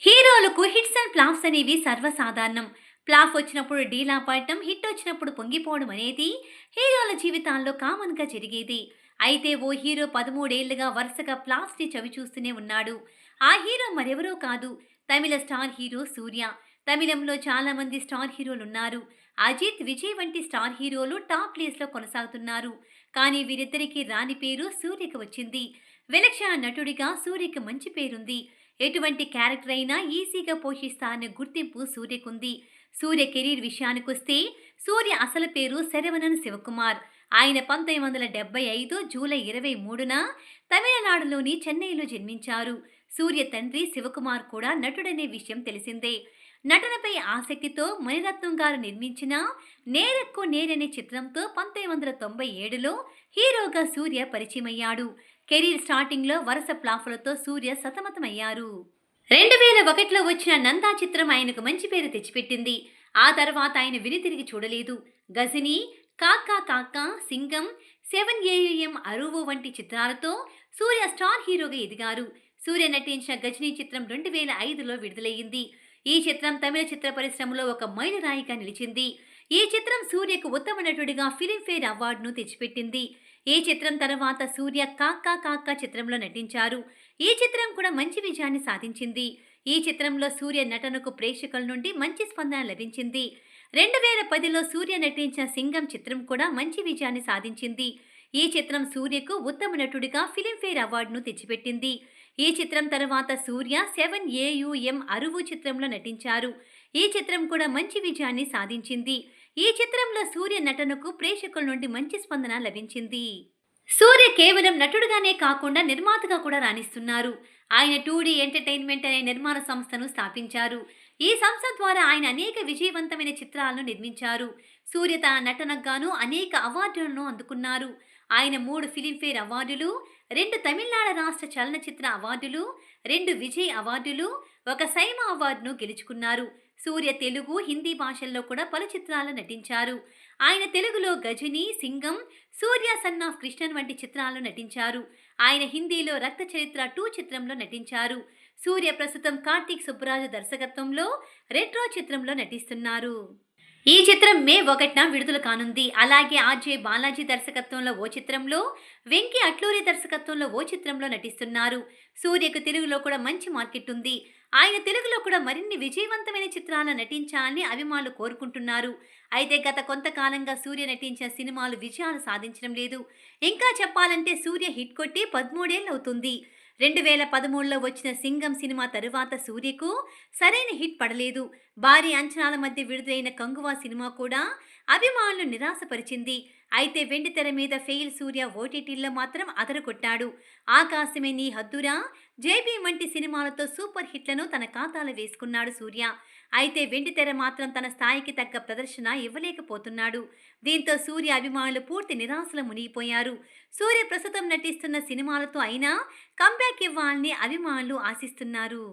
హీరోలకు hits and flops అనేవి సర్వసాధారణం. ఫ్లాప్ వచ్చినప్పుడు డీలా పడటం, హిట్ వచ్చినప్పుడు పొంగిపోవడం అనేది హీరోల జీవితాల్లో కామన్‌గా జరిగేది. అయితే ఓ హీరో 13 ఏళ్లుగా వరుసగా ఫ్లాప్స్‌ని చవిచూస్తూనే ఉన్నాడు. ఆ హీరో మరెవరో కాదు, తమిళ స్టార్ హీరో సూర్య. తమిళంలో చాలా మంది స్టార్ హీరోలున్నారు. అజిత్, విజయ్ వంటి స్టార్ హీరోలు టాప్ ప్లేస్‌లో కొనసాగుతున్నారు. కానీ వీరిద్దరికీ రాని పేరు సూర్యకి వచ్చింది. విలక్షణ నటుడిగా సూర్యకి మంచి పేరుంది. ఎటువంటి క్యారెక్టర్ అయినా ఈజీగా పోషిస్తా అనే గుర్తింపు సూర్యకుంది. సూర్య కెరీర్ విషయానికొస్తే సూర్య అసలు పేరు శరవణన్ శివకుమార్. ఆయన 1975 జూలై 23న తమిళనాడులోని చెన్నైలో జన్మించారు. సూర్య తండ్రి శివకుమార్ కూడా నటుడనే విషయం తెలిసిందే. నటనపై ఆసక్తితో మణిరత్నం గారు నిర్మించిన 'నేరక్కు నేరనే' చిత్రంతో 1997లో హీరోగా సూర్య పరిచయమయ్యాడు. కెరీర్ స్టార్టింగ్‌లో వరుస ఫ్లాపులతో సూర్య సతమతమయ్యారు. 2001లో వచ్చిన 'నందా' చిత్రం ఆయనకు మంచి పేరు తెచ్చిపెట్టింది. ఆ తర్వాత ఆయన వెనుతిరిగి చూడలేదు. 'గజిని', 'కాకా కాకా', 'సింగం', 'సెవెన్ ఏఎం అరువు' వంటి చిత్రాలతో సూర్య స్టార్ హీరోగా ఎదిగారు. సూర్య నటించిన 'గజిని' చిత్రం 2005లో విడుదలయ్యింది. ఈ చిత్రం తమిళ చిత్ర పరిశ్రమలో ఒక మైలురాయిగా నిలిచింది. ఈ చిత్రం సూర్యకు ఉత్తమ నటుడిగా ఫిలింఫేర్ అవార్డును తెచ్చిపెట్టింది. ఈ చిత్రం తర్వాత సూర్య 'కాకా కాకా' చిత్రంలో నటించారు. ఈ చిత్రం కూడా మంచి విజయాన్ని సాధించింది. ఈ చిత్రంలో సూర్య నటనకు ప్రేక్షకుల నుండి మంచి స్పందన లభించింది. 2010లో సూర్య నటించిన 'సింగం' చిత్రం కూడా మంచి విజయాన్ని సాధించింది. ఈ చిత్రం సూర్యకు ఉత్తమ నటుడిగా ఫిలింఫేర్ అవార్డును తెచ్చిపెట్టింది. ఈ చిత్రం తర్వాత సూర్య 'సెవెన్ ఏయుఎం అరువు' చిత్రంలో నటించారు. ఈ చిత్రం కూడా మంచి విజయాన్ని సాధించింది. ఈ చిత్రంలో సూర్య నటనకు ప్రేక్షకుల నుండి మంచి స్పందన లభించింది. సూర్య కేవలం నటుడుగానే కాకుండా నిర్మాతగా కూడా రాణిస్తున్నారు. ఆయన 2డీ ఎంటర్‌టైన్‌మెంట్ అనే నిర్మాణ సంస్థను స్థాపించారు. ఈ సంస్థ ద్వారా ఆయన అనేక విజయవంతమైన చిత్రాలను నిర్మించారు. సూర్య తన నటనకు గాను అనేక అవార్డులను అందుకున్నారు. ఆయన 3 ఫిలింఫేర్ అవార్డులు, 2 తమిళనాడు రాష్ట్ర చలనచిత్ర అవార్డులు, 2 విజయ్ అవార్డులు, 1 సైమా అవార్డును గెలుచుకున్నారు. సూర్య తెలుగు, హిందీ భాషల్లో కూడా పలు చిత్రాల్లో నటించారు. ఆయన తెలుగులో 'గజిని', 'సింగం', 'సూర్య సన్ ఆఫ్ కృష్ణన్' వంటి చిత్రాల్లో నటించారు. ఆయన హిందీలో 'రక్త చరిత్ర 2' చిత్రంలో నటించారు. సూర్య ప్రస్తుతం కార్తీక్ సుబ్బరాజు దర్శకత్వంలో 'రెట్రో' చిత్రంలో నటిస్తున్నారు. ఈ చిత్రం మే 1న విడుదల కానుంది. అలాగే ఆర్‌జే బాలాజీ దర్శకత్వంలో ఓ చిత్రంలో, వెంకీ అట్లూరి దర్శకత్వంలో ఓ చిత్రంలో నటిస్తున్నారు. సూర్యకు తెలుగులో కూడా మంచి మార్కెట్ ఉంది. ఆయన తెలుగులో కూడా మరిన్ని విజయవంతమైన చిత్రాల్లో నటించాలని అభిమానులు కోరుకుంటున్నారు. అయితే గత కొంతకాలంగా సూర్య నటించిన సినిమాలు విజయాలు సాధించడం లేదు. ఇంకా చెప్పాలంటే సూర్య హిట్ కొట్టి 13 ఏళ్లవుతుంది. 2013లో వచ్చిన 'సింగం' సినిమా తరువాత సూర్యకు సరైన హిట్ పడలేదు. భారీ అంచనాల మధ్య విడుదలైన 'కంగువా' సినిమా కూడా అభిమానులను నిరాశపరిచింది. అయితే వెండితెర మీద ఫెయిల్ సూర్య ఓటీటీల్లో మాత్రం అదరగొట్టాడు. 'ఆకాశమే నీ హద్దురా', 'జై భీమ్' వంటి సినిమాలతో సూపర్ హిట్లను తన ఖాతాలో వేసుకున్నాడు సూర్య. అయితే వెండితెర మాత్రం తన స్థాయికి తగ్గ ప్రదర్శన ఇవ్వలేకపోతున్నాడు. దీంతో సూర్య అభిమానులు పూర్తి నిరాశలో మునిగిపోయారు. సూర్య ప్రస్తుతం నటిస్తున్న సినిమాలతో అయినా కంబ్యాక్ ఇవ్వాలని అభిమానులు ఆశిస్తున్నారు.